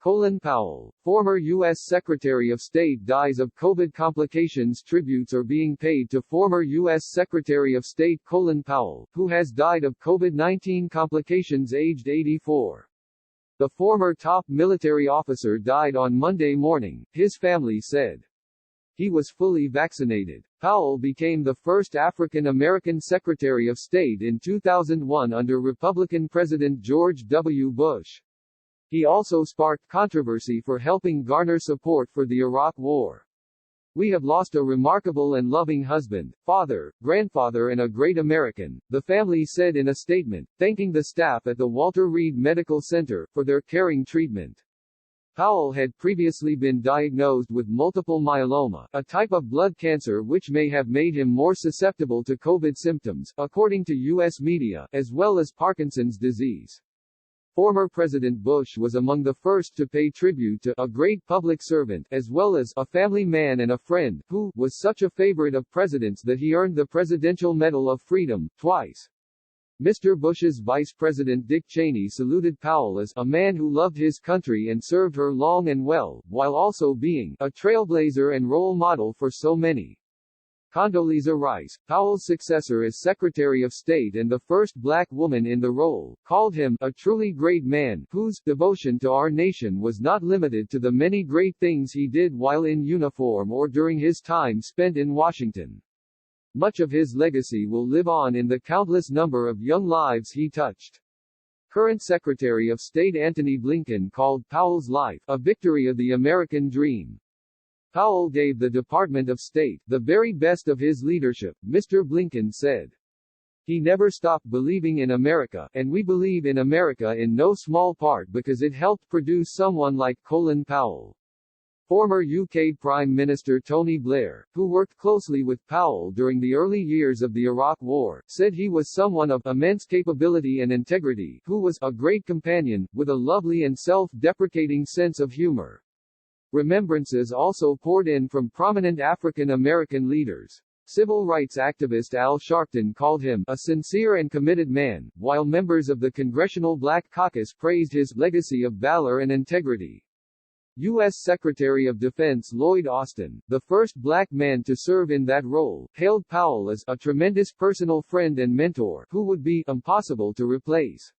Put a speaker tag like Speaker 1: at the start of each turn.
Speaker 1: Colin Powell, former U.S. Secretary of State, dies of COVID complications. Tributes are being paid to former U.S. Secretary of State Colin Powell, who has died of COVID-19 complications aged 84. The former top military officer died on Monday morning, his family said. He was fully vaccinated. Powell became the first African-American Secretary of State in 2001 under Republican President George W. Bush. He also sparked controversy for helping garner support for the Iraq War. "We have lost a remarkable and loving husband, father, grandfather and a great American," the family said in a statement, thanking the staff at the Walter Reed Medical Center for their caring treatment. Powell had previously been diagnosed with multiple myeloma, a type of blood cancer which may have made him more susceptible to COVID symptoms, according to U.S. media, as well as Parkinson's disease. Former President Bush was among the first to pay tribute to a great public servant, as well as a family man and a friend, who was such a favorite of presidents that he earned the Presidential Medal of Freedom twice. Mr. Bush's Vice President Dick Cheney saluted Powell as a man who loved his country and served her long and well, while also being a trailblazer and role model for so many. Condoleezza Rice, Powell's successor as Secretary of State and the first black woman in the role, called him a truly great man, whose devotion to our nation was not limited to the many great things he did while in uniform or during his time spent in Washington. Much of his legacy will live on in the countless number of young lives he touched. Current Secretary of State Antony Blinken called Powell's life a victory of the American dream. Powell gave the Department of State the very best of his leadership, Mr. Blinken said. He never stopped believing in America, and we believe in America in no small part because it helped produce someone like Colin Powell. Former UK Prime Minister Tony Blair, who worked closely with Powell during the early years of the Iraq War, said he was someone of immense capability and integrity, who was a great companion, with a lovely and self-deprecating sense of humor. Remembrances also poured in from prominent African American leaders. Civil rights activist Al Sharpton called him a sincere and committed man, while members of the Congressional Black Caucus praised his legacy of valor and integrity. U.S. Secretary of Defense Lloyd Austin, the first black man to serve in that role, hailed Powell as a tremendous personal friend and mentor who would be impossible to replace.